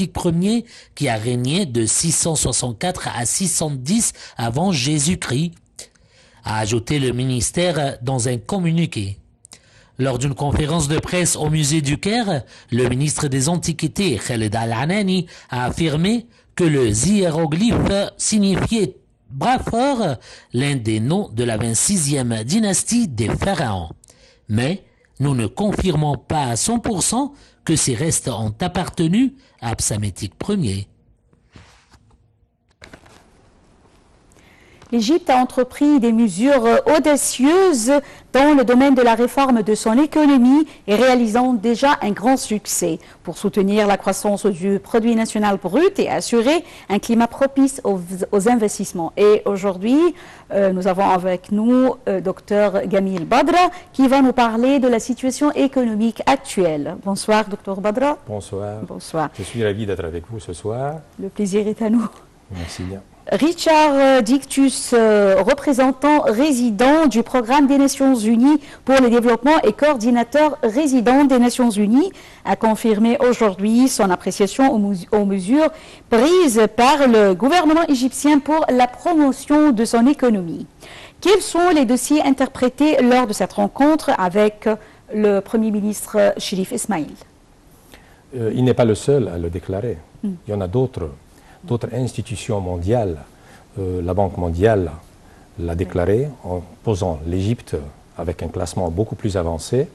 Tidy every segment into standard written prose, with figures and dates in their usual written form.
premier qui a régné de 664 à 610 avant Jésus-Christ, a ajouté le ministère dans un communiqué. Lors d'une conférence de presse au musée du Caire, le ministre des Antiquités, Khaled Al-Anani, a affirmé que le hiéroglyphe signifiait bras fort, l'un des noms de la 26e dynastie des pharaons. Mais nous ne confirmons pas à 100% que ces restes ont appartenu à Psamétique Ier. L'Égypte a entrepris des mesures audacieuses dans le domaine de la réforme de son économie et réalisant déjà un grand succès pour soutenir la croissance du produit national brut et assurer un climat propice aux investissements. Et aujourd'hui, nous avons avec nous Dr Gamil Badra qui va nous parler de la situation économique actuelle. Bonsoir Dr Badra. Bonsoir. Bonsoir. Je suis ravi d'être avec vous ce soir. Le plaisir est à nous. Merci bien. Richard Dictus, représentant résident du Programme des Nations Unies pour le développement et coordinateur résident des Nations Unies, a confirmé aujourd'hui son appréciation aux mesures prises par le gouvernement égyptien pour la promotion de son économie. Quels sont les dossiers interprétés lors de cette rencontre avec le Premier ministre Chérif Ismaïl? Il n'est pas le seul à le déclarer. Il y en a d'autres institutions mondiales. La Banque mondiale l'a déclaré en posant l'Égypte avec un classement beaucoup plus avancé.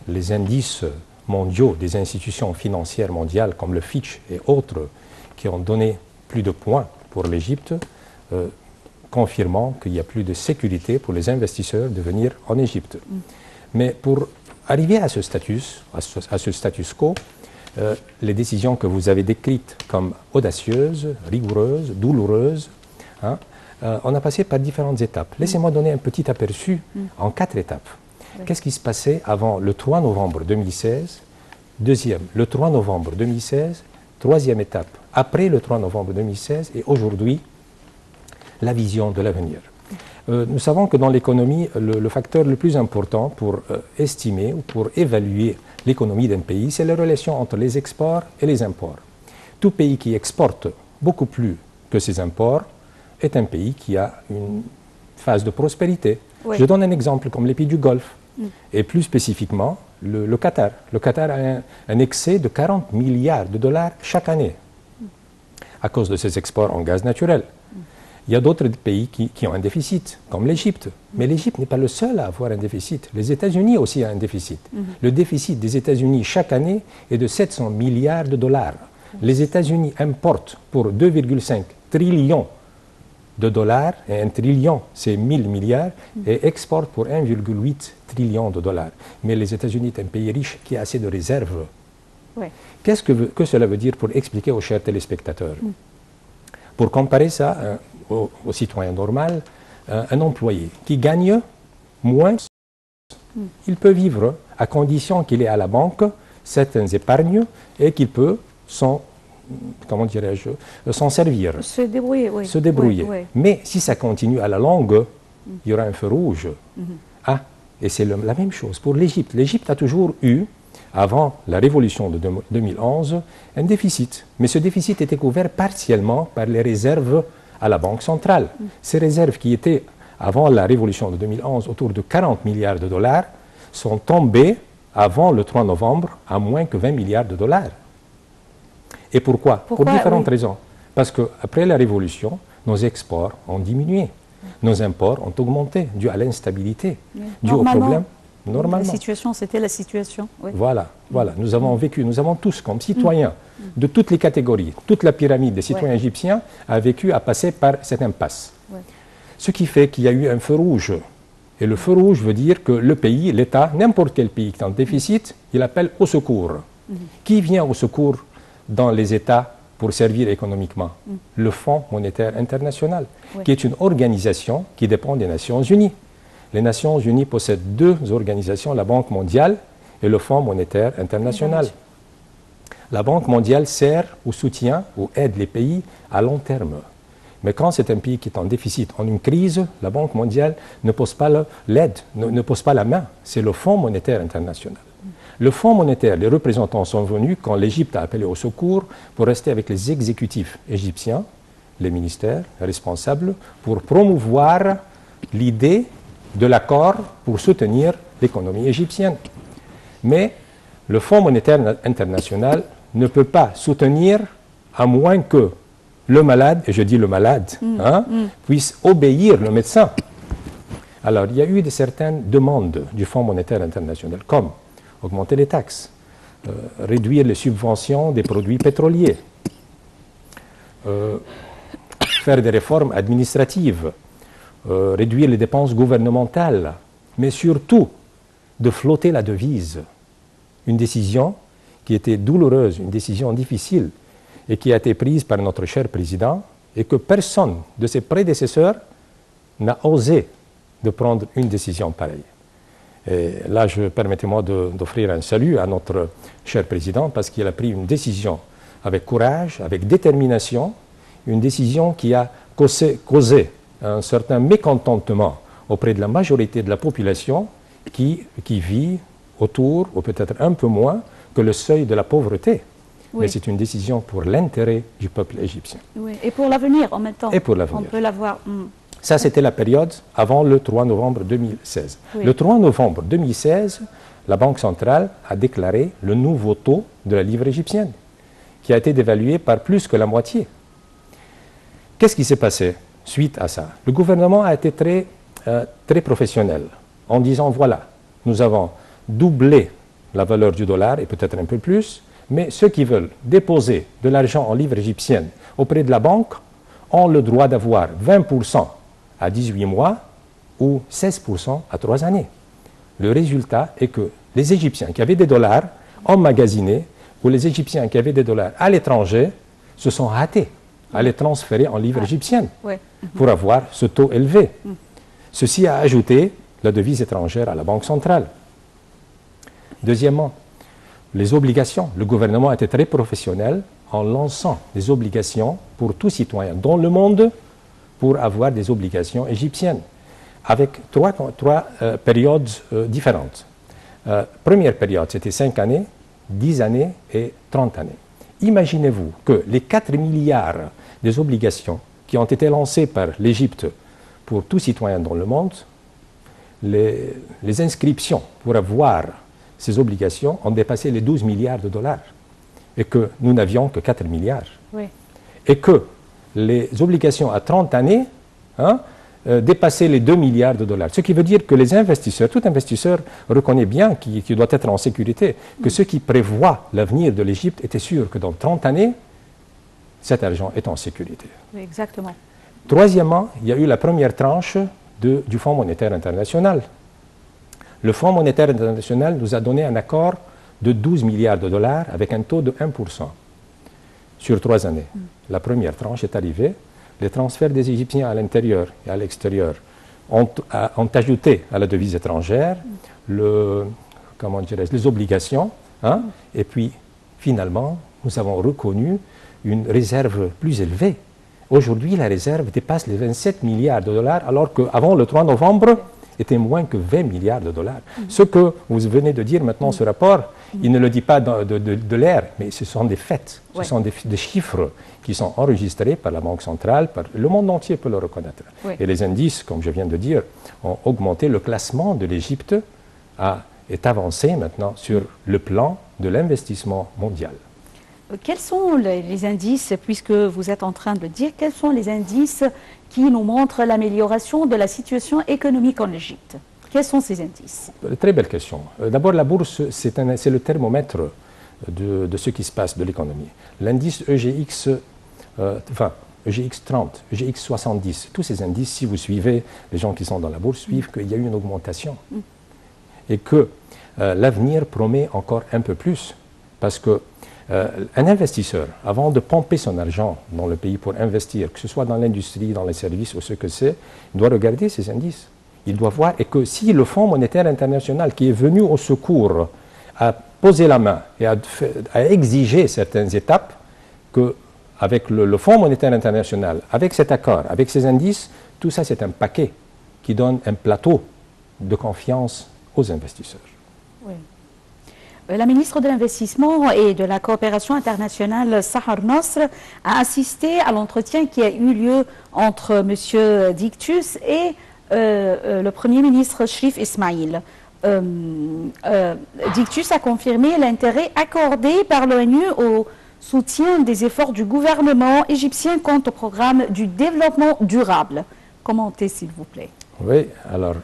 Les indices mondiaux des institutions financières mondiales comme le Fitch et autres qui ont donné plus de points pour l'Égypte, confirmant qu'il y a plus de sécurité pour les investisseurs de venir en Égypte. Mais pour arriver à ce status quo, les décisions que vous avez décrites comme audacieuses, rigoureuses, douloureuses, on a passé par différentes étapes. Laissez-moi donner un petit aperçu en 4 étapes. Qu'est-ce qui se passait avant le 3 novembre 2016? Le 3 novembre 2016, troisième étape, après le 3 novembre 2016, et aujourd'hui, la vision de l'avenir. Nous savons que dans l'économie, le facteur le plus important pour estimer ou pour évaluer l'économie d'un pays, c'est la relation entre les exports et les imports. Tout pays qui exporte beaucoup plus que ses imports est un pays qui a une phase de prospérité. Oui. Je donne un exemple comme les pays du Golfe, et plus spécifiquement le Qatar. Le Qatar a un excès de 40 milliards de dollars chaque année à cause de ses exports en gaz naturel. Il y a d'autres pays qui ont un déficit, comme l'Égypte. Mais l'Égypte n'est pas le seul à avoir un déficit. Les États-Unis aussi ont un déficit. Le déficit des États-Unis chaque année est de 700 milliards de dollars. Les États-Unis importent pour 2,5 trillions de dollars, et 1 trillion, c'est 1000 milliards, et exportent pour 1,8 trillion de dollars. Mais les États-Unis est un pays riche qui a assez de réserves. Ouais. Qu'est-ce que cela veut dire pour expliquer aux chers téléspectateurs? Pour comparer ça au citoyen normal, un employé qui gagne moins, il peut vivre à condition qu'il ait à la banque certaines épargnes et qu'il peut s'en servir. Se débrouiller, oui. Se débrouiller. Oui, oui. Mais si ça continue à la longue, il y aura un feu rouge. Et c'est la même chose pour l'Égypte. L'Égypte a toujours eu, avant la révolution de 2011, un déficit. Mais ce déficit était couvert partiellement par les réserves à la Banque centrale. Ces réserves qui étaient, avant la révolution de 2011, autour de 40 milliards de dollars, sont tombées, avant le 3 novembre, à moins que 20 milliards de dollars. Et pourquoi? Pour différentes raisons. Parce qu'après la révolution, nos exports ont diminué. Nos imports ont augmenté, dû à l'instabilité, dû au problème. Normalement. La situation, c'était la situation. Oui. Voilà. Nous avons vécu, nous avons tous, comme citoyens, de toutes les catégories, toute la pyramide des citoyens égyptiens a vécu à passer par cette impasse. Ce qui fait qu'il y a eu un feu rouge. Et le feu rouge veut dire que le pays, l'État, n'importe quel pays qui est en déficit, il appelle au secours. Qui vient au secours dans les États pour servir économiquement? Le Fonds monétaire international, qui est une organisation qui dépend des Nations Unies. Les Nations Unies possèdent 2 organisations, la Banque mondiale et le Fonds monétaire international. La Banque mondiale sert ou soutient ou aide les pays à long terme. Mais quand c'est un pays qui est en déficit, en une crise, la Banque mondiale ne pose pas l'aide, ne pose pas la main. C'est le Fonds monétaire international. Le Fonds monétaire, les représentants sont venus quand l'Égypte a appelé au secours pour rester avec les exécutifs égyptiens, les ministères responsables, pour promouvoir l'idée de l'accord pour soutenir l'économie égyptienne. Mais le Fonds monétaire international ne peut pas soutenir à moins que le malade, et je dis le malade, puisse obéir le médecin. Alors, il y a eu certaines demandes du Fonds monétaire international, comme augmenter les taxes, réduire les subventions des produits pétroliers, faire des réformes administratives, réduire les dépenses gouvernementales, mais surtout de flotter la devise. Une décision qui était douloureuse, une décision difficile, et qui a été prise par notre cher président, et que personne de ses prédécesseurs n'a osé de prendre une décision pareille. Et là, permettez-moi d'offrir un salut à notre cher président, parce qu'il a pris une décision avec courage, avec détermination, une décision qui a causé un certain mécontentement auprès de la majorité de la population qui vit autour, ou peut-être un peu moins, que le seuil de la pauvreté. Oui. Mais c'est une décision pour l'intérêt du peuple égyptien. Oui. Et pour l'avenir en même temps. Et pour l'avenir. On peut l'avoir. Ça, c'était la période avant le 3 novembre 2016. Oui. Le 3 novembre 2016, la Banque centrale a déclaré le nouveau taux de la livre égyptienne, qui a été dévalué par plus que la moitié. Qu'est-ce qui s'est passé suite à ça? Le gouvernement a été très professionnel en disant, voilà, nous avons doublé la valeur du dollar et peut-être un peu plus, mais ceux qui veulent déposer de l'argent en livre égyptienne auprès de la banque ont le droit d'avoir 20% à 18 mois ou 16% à 3 années. Le résultat est que les Égyptiens qui avaient des dollars emmagasinés ou les Égyptiens qui avaient des dollars à l'étranger se sont hâtés à les transférer en livre égyptienne pour avoir ce taux élevé. Ceci a ajouté la devise étrangère à la Banque centrale. Deuxièmement, les obligations. Le gouvernement a été très professionnel en lançant des obligations pour tout citoyen dans le monde pour avoir des obligations égyptiennes, avec trois périodes différentes. Première période, c'était 5 années, 10 années et 30 années. Imaginez-vous que les 4 milliards des obligations qui ont été lancées par l'Égypte pour tout citoyen dans le monde, les inscriptions pour avoir ces obligations ont dépassé les 12 milliards de dollars et que nous n'avions que 4 milliards. Oui. Et que les obligations à 30 années dépassaient les 2 milliards de dollars. Ce qui veut dire que les investisseurs, tout investisseur reconnaît bien qu'il doit être en sécurité, que ceux qui prévoient l'avenir de l'Égypte étaient sûrs que dans 30 années, cet argent est en sécurité. Oui, exactement. Troisièmement, il y a eu la première tranche du Fonds monétaire international. Le Fonds monétaire international nous a donné un accord de 12 milliards de dollars avec un taux de 1% sur 3 années. La première tranche est arrivée. Les transferts des Égyptiens à l'intérieur et à l'extérieur ont ajouté à la devise étrangère les obligations. Et puis, finalement, nous avons reconnu une réserve plus élevée. Aujourd'hui, la réserve dépasse les 27 milliards de dollars, alors qu'avant le 3 novembre, était moins que 20 milliards de dollars. Ce que vous venez de dire maintenant, ce rapport, il ne le dit pas de l'air, mais ce sont des faits, ce sont des chiffres qui sont enregistrés par la Banque centrale, par le monde entier peut le reconnaître. Et les indices, comme je viens de dire, ont augmenté. Le classement de l'Égypte est avancé maintenant sur le plan de l'investissement mondial. Quels sont les indices, puisque vous êtes en train de le dire, quels sont les indices qui nous montrent l'amélioration de la situation économique en Égypte? Quels sont ces indices? Très belle question. D'abord, la bourse, c'est le thermomètre de ce qui se passe de l'économie. L'indice EGX, EGX 30, EGX 70, tous ces indices, si vous suivez, les gens qui sont dans la bourse suivent qu'il y a eu une augmentation et que l'avenir promet encore un peu plus parce que un investisseur, avant de pomper son argent dans le pays pour investir, que ce soit dans l'industrie, dans les services ou ce que c'est, il doit regarder ces indices. Il doit voir et que si le Fonds monétaire international qui est venu au secours a posé la main et a exigé certaines étapes, qu'avec le Fonds monétaire international, avec cet accord, avec ces indices, tout ça c'est un paquet qui donne un plateau de confiance aux investisseurs. Oui. La ministre de l'Investissement et de la Coopération internationale, Sahar Nasr, a assisté à l'entretien qui a eu lieu entre M. Dictus et le Premier ministre Sherif Ismail. Dictus a confirmé l'intérêt accordé par l'ONU au soutien des efforts du gouvernement égyptien quant au programme du développement durable. Commentez, s'il vous plaît. Oui, alors,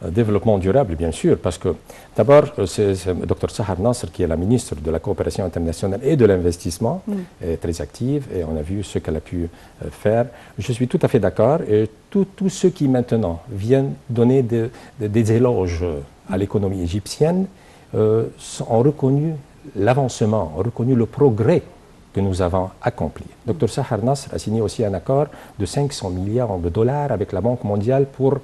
développement durable, bien sûr, parce que d'abord, c'est Dr Sahar Nasr, qui est la ministre de la Coopération internationale et de l'Investissement, est très active et on a vu ce qu'elle a pu faire. Je suis tout à fait d'accord et tous ceux qui maintenant viennent donner des éloges à l'économie égyptienne ont reconnu l'avancement, ont reconnu le progrès que nous avons accompli. Dr Sahar Nasr a signé aussi un accord de 500 milliards de dollars avec la Banque mondiale pour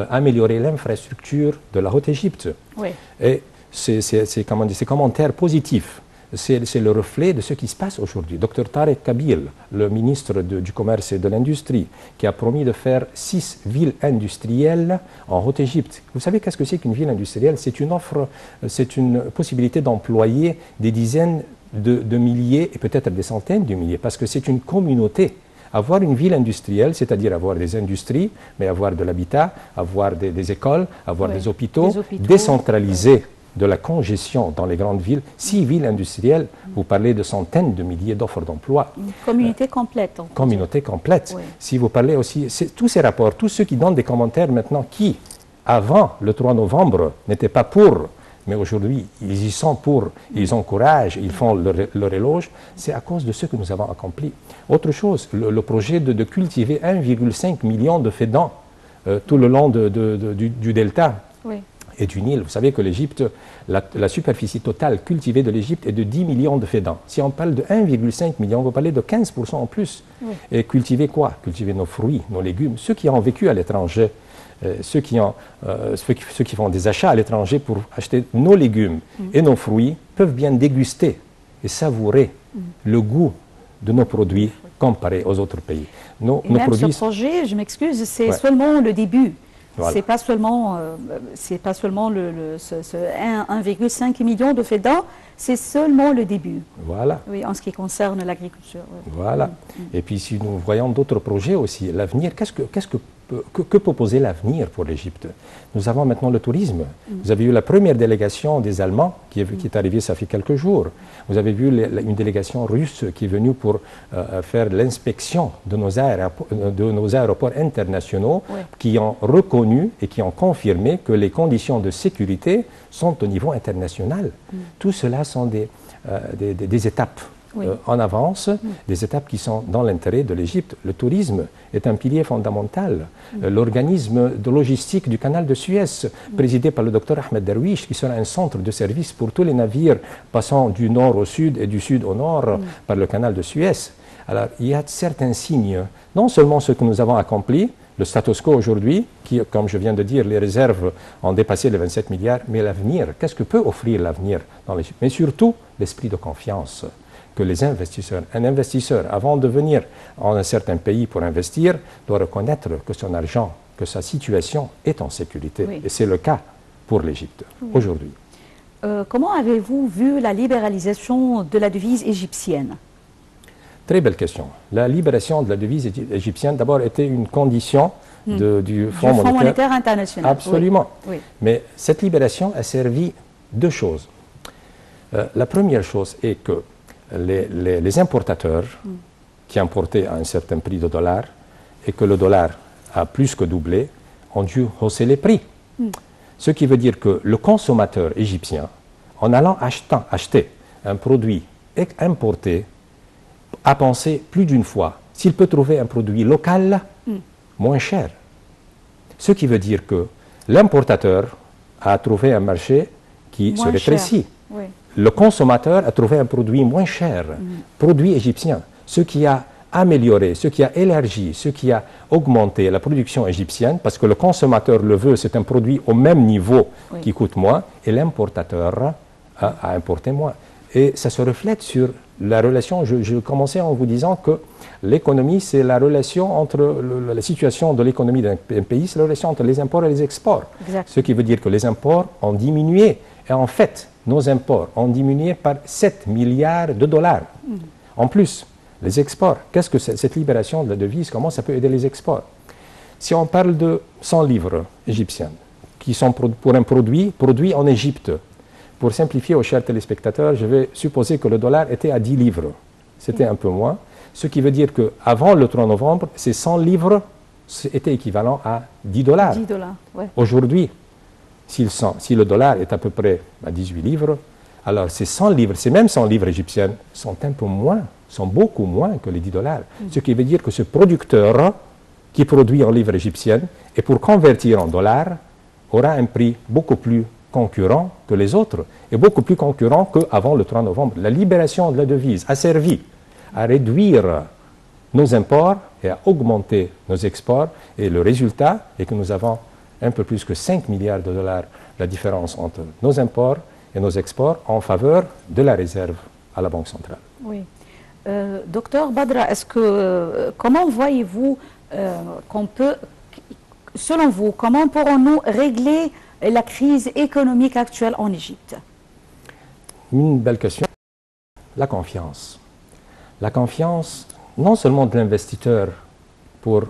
améliorer l'infrastructure de la Haute-Égypte. Oui. Et ces commentaires positifs, c'est le reflet de ce qui se passe aujourd'hui. Dr Tarek Kabil, le ministre du Commerce et de l'Industrie, qui a promis de faire 6 villes industrielles en Haute-Égypte. Vous savez qu'est-ce que c'est qu'une ville industrielle? C'est une offre, c'est une possibilité d'employer des dizaines de milliers et peut-être des centaines de milliers, parce que c'est une communauté. Avoir une ville industrielle, c'est-à-dire avoir des industries, mais avoir de l'habitat, avoir des écoles, avoir des hôpitaux, décentraliser de la congestion dans les grandes villes. 6 villes industrielles, vous parlez de centaines de milliers d'offres d'emploi. Une communauté complète. Communauté complète. Oui. Si vous parlez aussi, tous ces rapports, tous ceux qui donnent des commentaires maintenant, qui, avant le 3 novembre, n'étaient pas pour, mais aujourd'hui, ils y sont pour, ils encouragent, ils font leur éloge, c'est à cause de ce que nous avons accompli. Autre chose, le projet de cultiver 1,5 million de fédans tout le long du delta et du Nil. Vous savez que l'Égypte, la superficie totale cultivée de l'Égypte est de 10 millions de fédans. Si on parle de 1,5 million, vous parlez de 15% en plus. Et cultiver quoi? Cultiver nos fruits, nos légumes. Ceux qui ont vécu à l'étranger, ceux qui font des achats à l'étranger pour acheter nos légumes et nos fruits peuvent bien déguster et savourer le goût de nos produits comparés aux autres pays. Nos produits... Ce projet, je m'excuse, c'est seulement le début. Voilà. C'est pas seulement 1,5 million de fédans, c'est seulement le début. Voilà. Oui, en ce qui concerne l'agriculture. Voilà. Et puis si nous voyons d'autres projets aussi, l'avenir, que peut poser l'avenir pour l'Égypte? Nous avons maintenant le tourisme. Vous avez eu la première délégation des Allemands qui est arrivée, ça fait quelques jours. Vous avez vu une délégation russe qui est venue pour faire l'inspection de nos aéroports internationaux, qui ont reconnu et qui ont confirmé que les conditions de sécurité sont au niveau international. Tout cela sont des étapes en avance, des étapes qui sont dans l'intérêt de l'Égypte. Le tourisme est un pilier fondamental. L'organisme de logistique du canal de Suez, présidé par le docteur Ahmed Darwish, qui sera un centre de service pour tous les navires passant du nord au sud et du sud au nord par le canal de Suez. Alors, il y a certains signes, non seulement ce que nous avons accompli, le status quo aujourd'hui, qui, comme je viens de dire, les réserves ont dépassé les 27 milliards, mais l'avenir, qu'est-ce que peut offrir l'avenir dans l'Égypte? Mais surtout, l'esprit de confiance que les investisseurs, un investisseur, avant de venir en un certain pays pour investir, doit reconnaître que son argent, que sa situation est en sécurité. Et c'est le cas pour l'Égypte aujourd'hui. Comment avez-vous vu la libéralisation de la devise égyptienne? Très belle question. La libération de la devise égyptienne, d'abord, était une condition du Fonds monétaire international. Absolument. Mais cette libération a servi deux choses. La première chose est que les importateurs qui importaient à un certain prix de dollar et que le dollar a plus que doublé ont dû hausser les prix. Ce qui veut dire que le consommateur égyptien, en allant acheter un produit importé, a pensé plus d'une fois s'il peut trouver un produit local moins cher. Ce qui veut dire que l'importateur a trouvé un marché qui se rétrécit. Le consommateur a trouvé un produit moins cher, produit égyptien, ce qui a amélioré, ce qui a élargi, ce qui a augmenté la production égyptienne, parce que le consommateur le veut, c'est un produit au même niveau qui coûte moins, et l'importateur a importé moins. Et ça se reflète sur la relation, je commençais en vous disant que l'économie, c'est la relation entre la situation de l'économie d'un pays, c'est la relation entre les imports et les exports. Ce qui veut dire que les imports ont diminué. Et en fait, nos imports ont diminué par 7 milliards de dollars. En plus, les exports, qu'est-ce que cette libération de la devise, comment ça peut aider les exports? Si on parle de 100 livres égyptiennes, qui sont pour un produit en Égypte, pour simplifier aux chers téléspectateurs, je vais supposer que le dollar était à 10 livres. C'était un peu moins. Ce qui veut dire qu'avant le 3 novembre, ces 100 livres étaient équivalents à 10 dollars. 10 dollars, ouais. Aujourd'hui, si le dollar est à peu près à 18 livres, alors ces 100 livres, ces mêmes 100 livres égyptiennes sont un peu moins, sont beaucoup moins que les 10 dollars. Ce qui veut dire que ce producteur qui produit en livres égyptiennes, et pour convertir en dollars, aura un prix beaucoup plus concurrent que les autres, et beaucoup plus concurrent qu'avant le 3 novembre. La libération de la devise a servi à réduire nos imports et à augmenter nos exports, et le résultat est que nous avons un peu plus que 5 milliards de dollars la différence entre nos imports et nos exports en faveur de la réserve à la Banque centrale. Oui. Docteur Badra, comment voyez-vous qu'on peut, selon vous, comment pourrons-nous régler la crise économique actuelle en Égypte? Une belle question. La confiance. La confiance, non seulement de l'investisseur pour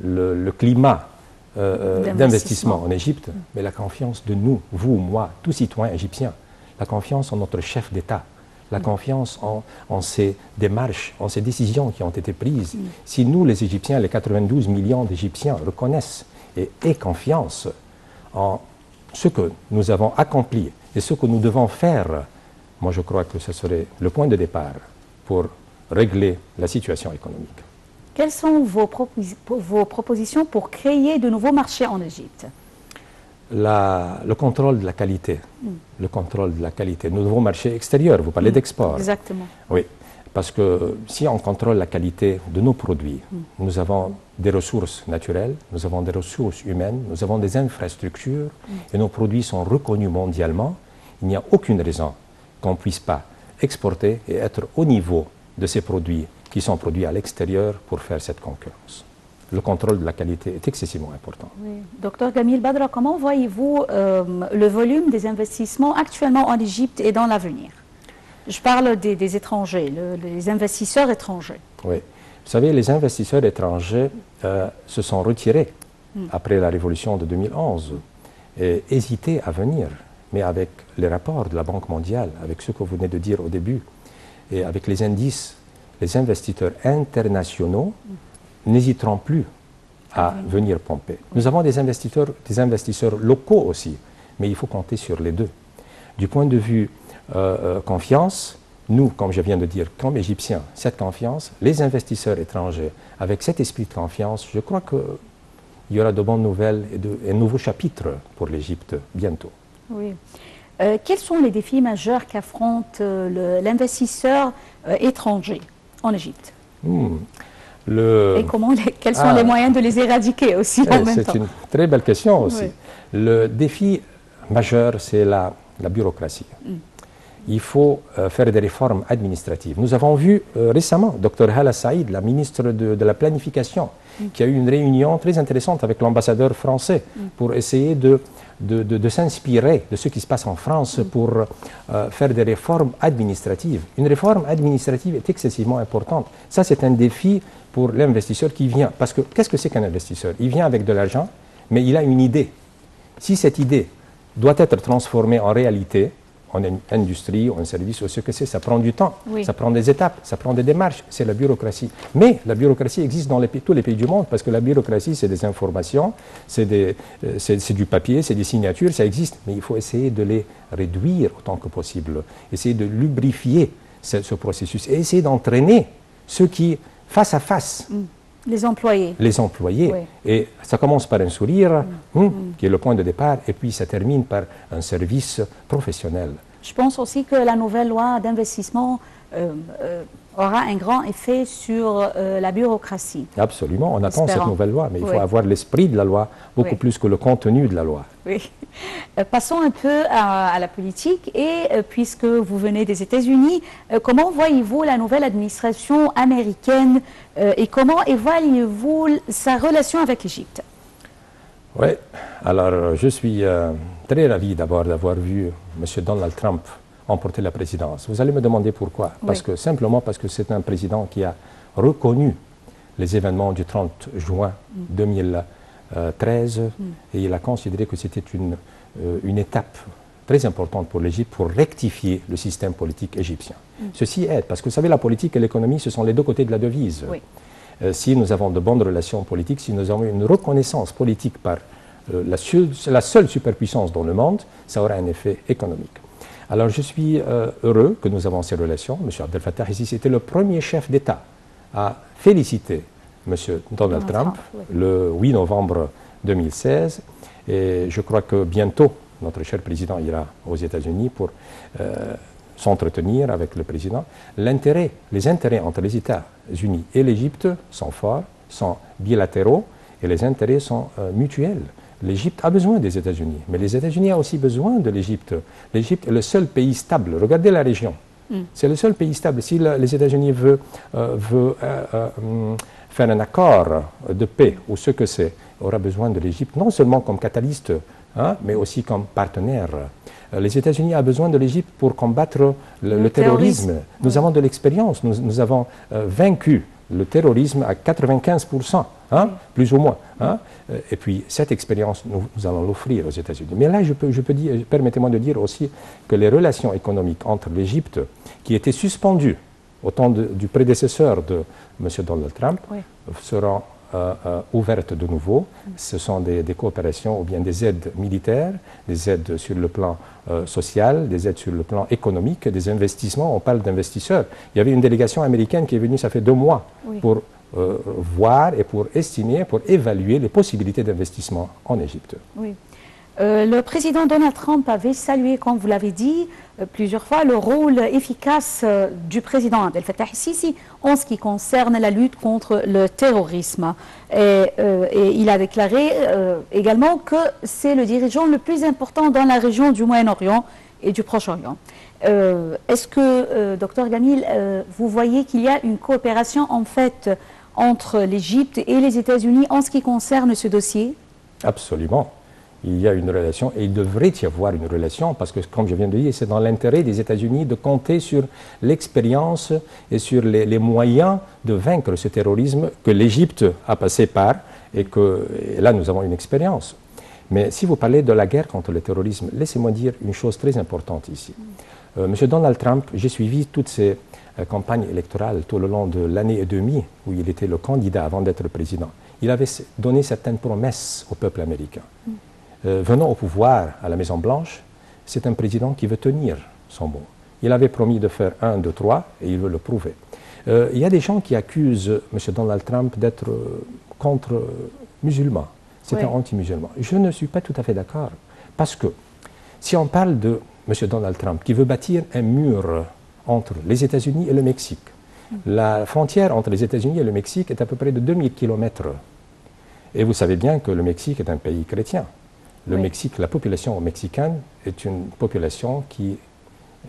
le climat d'investissement en Égypte, mais la confiance de nous, vous, moi, tous citoyens égyptiens. La confiance en notre chef d'État. La confiance en ces démarches, en ces décisions qui ont été prises. Si nous, les Égyptiens, les 92 millions d'Égyptiens, reconnaissent et aient confiance en ce que nous avons accompli et ce que nous devons faire, moi je crois que ce serait le point de départ pour régler la situation économique. Quelles sont vos propositions pour créer de nouveaux marchés en Égypte? Le contrôle de la qualité. Le contrôle de la qualité. Nos nouveaux marchés extérieurs, vous parlez d'export. Exactement. Oui, parce que si on contrôle la qualité de nos produits, nous avons des ressources naturelles, nous avons des ressources humaines, nous avons des infrastructures, et nos produits sont reconnus mondialement. Il n'y a aucune raison qu'on ne puisse pas exporter et être au niveau de ces produits qui sont produits à l'extérieur pour faire cette concurrence. Le contrôle de la qualité est excessivement important. Oui. Docteur Gamil Badra, comment voyez-vous le volume des investissements actuellement en Égypte et dans l'avenir? Je parle des étrangers, les investisseurs étrangers. Oui. Vous savez, les investisseurs étrangers se sont retirés après la révolution de 2011 et hésitaient à venir. Mais avec les rapports de la Banque mondiale, avec ce que vous venez de dire au début, et avec les indices, les investisseurs internationaux n'hésiteront plus à venir pomper. Nous avons des investisseurs locaux aussi, mais il faut compter sur les deux. Du point de vue confiance, nous, comme je viens de dire, comme Égyptiens, cette confiance, les investisseurs étrangers, avec cet esprit de confiance, je crois qu'il y aura de bonnes nouvelles et un nouveau chapitre pour l'Égypte bientôt. Oui. Quels sont les défis majeurs qu'affronte l'investisseur étranger en Égypte? Et quels sont les moyens de les éradiquer aussi en même temps? C'est une très belle question aussi. Oui. Le défi majeur, c'est la bureaucratie. Il faut faire des réformes administratives. Nous avons vu récemment Dr Hala Saïd, la ministre de la Planification, qui a eu une réunion très intéressante avec l'ambassadeur français pour essayer de s'inspirer de ce qui se passe en France pour faire des réformes administratives. Une réforme administrative est excessivement importante. Ça, c'est un défi pour l'investisseur qui vient. Parce que qu'est-ce que c'est qu'un investisseur? Il vient avec de l'argent, mais il a une idée. Si cette idée doit être transformée en réalité, en une industrie ou un service ou ce que c'est, ça prend du temps, ça prend des étapes, ça prend des démarches, c'est la bureaucratie. Mais la bureaucratie existe dans tous les pays du monde parce que la bureaucratie, c'est des informations, c'est du papier, c'est des signatures, ça existe. Mais il faut essayer de les réduire autant que possible, essayer de lubrifier ce processus et essayer d'entraîner ceux qui, face à face, les employés. Les employés. Oui. Et ça commence par un sourire, qui est le point de départ, et puis ça termine par un service professionnel. Je pense aussi que la nouvelle loi d'investissement aura un grand effet sur la bureaucratie. Absolument, on attend cette nouvelle loi, mais il faut avoir l'esprit de la loi, beaucoup plus que le contenu de la loi. Oui. Passons un peu à la politique, et puisque vous venez des États-Unis, comment voyez-vous la nouvelle administration américaine et comment évaluez-vous sa relation avec l'Égypte? Oui, alors je suis très ravi d'abord d'avoir vu M. Donald Trump emporter la présidence. Vous allez me demander pourquoi. Simplement parce que c'est un président qui a reconnu les événements du 30 juin 2013 et il a considéré que c'était une étape très importante pour l'Égypte pour rectifier le système politique égyptien. Ceci aide, parce que vous savez, la politique et l'économie, ce sont les deux côtés de la devise. Si nous avons de bonnes relations politiques, si nous avons une reconnaissance politique par la seule superpuissance dans le monde, ça aura un effet économique. Alors je suis heureux que nous avons ces relations. M. Abdel Fattah el-Sisi était le premier chef d'État à féliciter M. Donald Trump le 8 novembre 2016. Et je crois que bientôt, notre cher président ira aux États-Unis pour s'entretenir avec le président. Les intérêts entre les États-Unis et l'Égypte sont forts, sont bilatéraux et les intérêts sont mutuels. L'Égypte a besoin des États-Unis, mais les États-Unis ont aussi besoin de l'Égypte. L'Égypte est le seul pays stable. Regardez la région. C'est le seul pays stable. Si les États-Unis veulent faire un accord de paix ou ce que c'est, aura besoin de l'Égypte, non seulement comme catalyste, mais aussi comme partenaire. Les États-Unis ont besoin de l'Égypte pour combattre le terrorisme. Nous avons de l'expérience. Nous avons vaincu le terrorisme à 95%, plus ou moins. Et puis, cette expérience, nous allons l'offrir aux États-Unis. Mais là, je peux dire, permettez-moi de dire aussi que les relations économiques entre l'Égypte, qui étaient suspendues au temps du prédécesseur de M. Donald Trump, seront ouvertes de nouveau. Ce sont des coopérations ou bien des aides militaires, des aides sur le plan social, des aides sur le plan économique, des investissements. On parle d'investisseurs. Il y avait une délégation américaine qui est venue, ça fait 2 mois, pour voir et pour estimer, pour évaluer les possibilités d'investissement en Égypte. Le président Donald Trump avait salué, comme vous l'avez dit plusieurs fois, le rôle efficace du président Abdel Fattah el-Sisi en ce qui concerne la lutte contre le terrorisme. Et il a déclaré également que c'est le dirigeant le plus important dans la région du Moyen-Orient et du Proche-Orient. Est-ce que, Dr Gamil, vous voyez qu'il y a une coopération en fait entre l'Égypte et les États-Unis en ce qui concerne ce dossier? Absolument. Il y a une relation et il devrait y avoir une relation parce que, comme je viens de dire, c'est dans l'intérêt des États-Unis de compter sur l'expérience et sur les moyens de vaincre ce terrorisme que l'Égypte a passé par et là nous avons une expérience. Mais si vous parlez de la guerre contre le terrorisme, laissez-moi dire une chose très importante ici. Monsieur Donald Trump, j'ai suivi toutes ces campagnes électorales tout le long de l'année et demie où il était le candidat avant d'être président. Il avait donné certaines promesses au peuple américain. Venant au pouvoir à la Maison-Blanche, c'est un président qui veut tenir son mot. Il avait promis de faire 1, 2, 3 et il veut le prouver. Il y a des gens qui accusent M. Donald Trump d'être contre-musulman. C'est un anti-musulman. Je ne suis pas tout à fait d'accord. Parce que si on parle de M. Donald Trump qui veut bâtir un mur entre les États-Unis et le Mexique, la frontière entre les États-Unis et le Mexique est à peu près de 2000 km. Et vous savez bien que le Mexique est un pays chrétien. Le Mexique, la population mexicaine est une population qui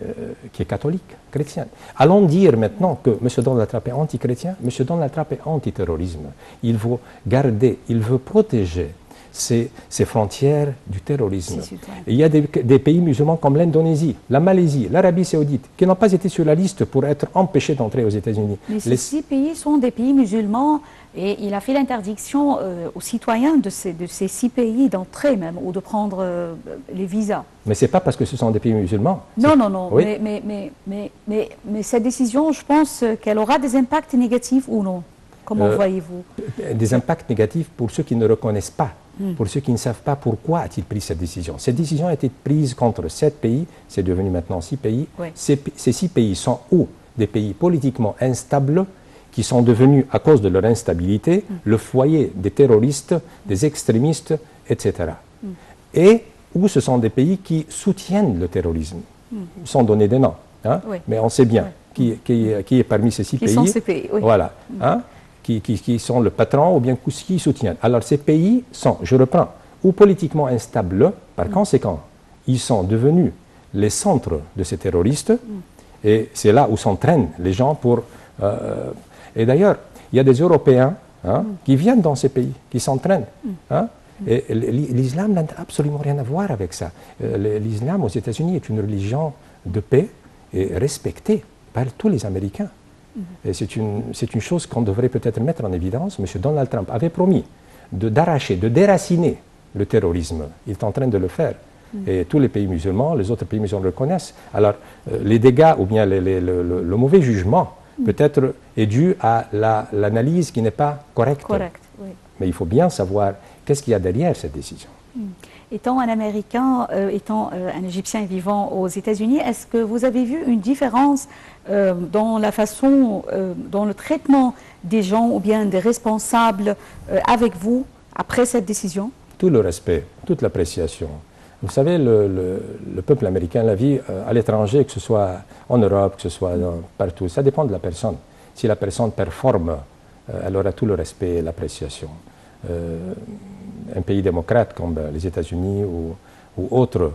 est catholique, chrétienne. Allons dire maintenant que M. Donald Trump est anti-chrétien, M. Donald Trump est anti-terrorisme. Il veut garder, il veut protéger ces frontières du terrorisme. Et il y a des pays musulmans comme l'Indonésie, la Malaisie, l'Arabie Saoudite, qui n'ont pas été sur la liste pour être empêchés d'entrer aux États-Unis. Mais ces 6 pays sont des pays musulmans et il a fait l'interdiction aux citoyens de ces 6 pays d'entrer même ou de prendre les visas. Mais ce n'est pas parce que ce sont des pays musulmans. Non. Oui. Mais cette décision, je pense qu'elle aura des impacts négatifs ou non? Comment voyez-vous? Des impacts négatifs pour ceux qui ne reconnaissent pas. Pour ceux qui ne savent pas pourquoi a-t-il pris cette décision. Cette décision a été prise contre 7 pays, c'est devenu maintenant 6 pays. Ces 6 pays sont ou des pays politiquement instables, qui sont devenus, à cause de leur instabilité, le foyer des terroristes, des extrémistes, etc. Et ou ce sont des pays qui soutiennent le terrorisme, sans donner des noms. Mais on sait bien qui est parmi ces 6 pays. Qui sont ces pays, Voilà. Qui sont le patron ou bien qui soutiennent. Alors ces pays sont, je reprends, ou politiquement instables, par conséquent, ils sont devenus les centres de ces terroristes, et c'est là où s'entraînent les gens pour... et d'ailleurs, il y a des Européens qui viennent dans ces pays, qui s'entraînent. Et l'islam n'a absolument rien à voir avec ça. L'islam aux États-Unis est une religion de paix et respectée par tous les Américains. Et c'est une chose qu'on devrait peut-être mettre en évidence. M. Donald Trump avait promis d'arracher, de déraciner le terrorisme. Il est en train de le faire. Et tous les pays musulmans, les autres pays musulmans le reconnaissent. Alors, les dégâts ou bien le mauvais jugement peut-être est dû à l'analyse qui n'est pas correcte. Correct, oui. Mais il faut bien savoir qu'est-ce qu'il y a derrière cette décision. Étant un Américain, étant un Égyptien vivant aux États-Unis, est-ce que vous avez vu une différence dans la façon, dans le traitement des gens ou bien des responsables avec vous après cette décision? Tout le respect, toute l'appréciation. Vous savez, le peuple américain la vit à l'étranger, que ce soit en Europe, que ce soit partout. Ça dépend de la personne. Si la personne performe, elle aura tout le respect et l'appréciation. Un pays démocrate comme les États-Unis ou autres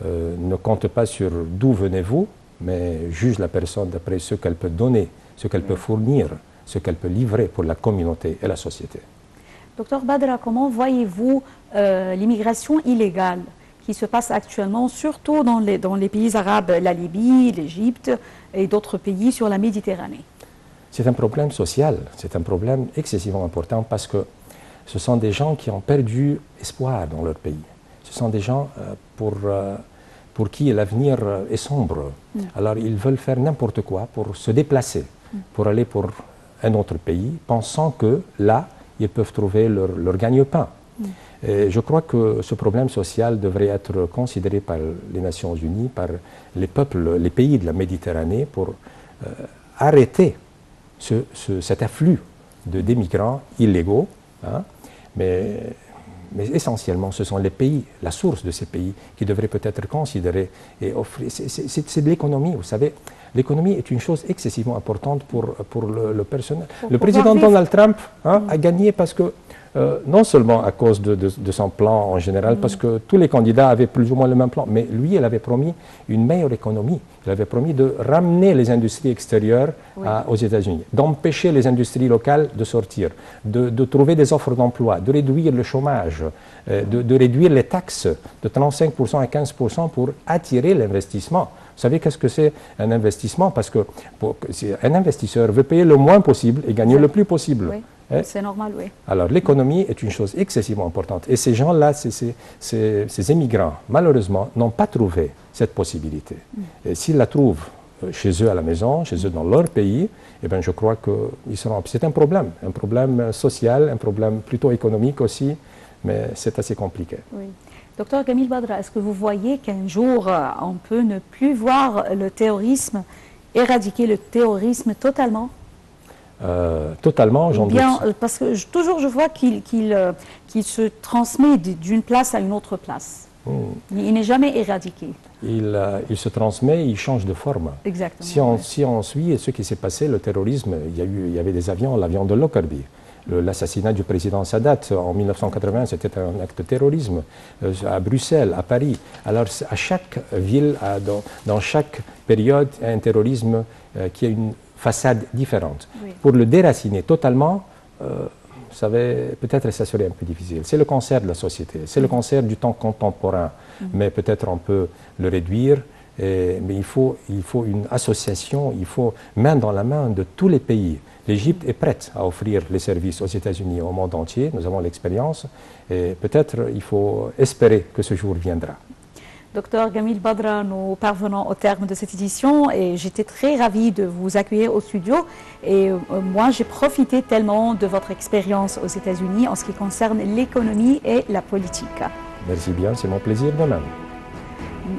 ne compte pas sur d'où venez-vous, mais juge la personne d'après ce qu'elle peut donner, ce qu'elle peut fournir, ce qu'elle peut livrer pour la communauté et la société. Docteur Badra, comment voyez-vous l'immigration illégale qui se passe actuellement, surtout dans les pays arabes, la Libye, l'Égypte et d'autres pays sur la Méditerranée? C'est un problème social, c'est un problème excessivement important parce que ce sont des gens qui ont perdu espoir dans leur pays. Ce sont des gens pour qui l'avenir est sombre. Alors ils veulent faire n'importe quoi pour se déplacer, pour aller pour un autre pays, pensant que là, ils peuvent trouver leur gagne-pain. Et je crois que ce problème social devrait être considéré par les Nations Unies, par les peuples, les pays de la Méditerranée pour arrêter cet afflux d'émigrants illégaux. Hein. Mais essentiellement, ce sont les pays, la source de ces pays, qui devraient peut-être considérer et offrir. C'est de l'économie, vous savez. L'économie est une chose excessivement importante pour le personnel. Le président Donald Trump a gagné parce que, non seulement à cause de son plan en général, parce que tous les candidats avaient plus ou moins le même plan, mais lui, il avait promis une meilleure économie. Il avait promis de ramener les industries extérieures aux États-Unis, d'empêcher les industries locales de sortir, de trouver des offres d'emploi, de réduire le chômage, de réduire les taxes de 35% à 15% pour attirer l'investissement. Vous savez qu'est-ce que c'est un investissement? Parce que un investisseur veut payer le moins possible et gagner le plus possible. Oui, c'est normal, oui. Alors l'économie est une chose excessivement importante. Et ces gens-là, ces immigrants, malheureusement, n'ont pas trouvé cette possibilité. Et s'ils la trouvent chez eux à la maison, chez eux dans leur pays, eh bien, je crois que c'est un problème social, un problème plutôt économique aussi, mais c'est assez compliqué. Oui. Docteur Gamil Badra, est-ce que vous voyez qu'un jour, on peut ne plus voir le terrorisme, éradiquer le terrorisme totalement? Totalement, j'en doute. Parce que toujours je vois qu'il se transmet d'une place à une autre place. Il n'est jamais éradiqué. Il se transmet, il change de forme. Exactement. Si on suit ce qui s'est passé, le terrorisme, il y avait des avions, l'avion de Lockerbie. L'assassinat du président Sadat en 1980, c'était un acte de terrorisme. À Bruxelles, à Paris. Alors, à chaque ville, dans chaque période, un terrorisme qui a une façade différente. Oui. Pour le déraciner totalement, vous savez, peut-être ça serait un peu difficile. C'est le cancer de la société, c'est le cancer du temps contemporain. Mais peut-être on peut le réduire. Mais il faut une association, il faut main dans la main de tous les pays. L'Égypte est prête à offrir les services aux États-Unis et au monde entier. Nous avons l'expérience et peut-être il faut espérer que ce jour viendra. Docteur Gamil Badra, nous parvenons au terme de cette édition et j'étais très ravie de vous accueillir au studio. Et moi, j'ai profité tellement de votre expérience aux États-Unis en ce qui concerne l'économie et la politique. Merci bien, c'est mon plaisir de même.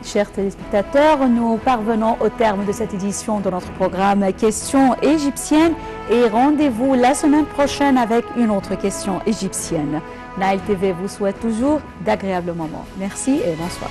Chers téléspectateurs, nous parvenons au terme de cette édition de notre programme Questions égyptiennes et rendez-vous la semaine prochaine avec une autre question égyptienne. Nile TV vous souhaite toujours d'agréables moments. Merci et bonsoir.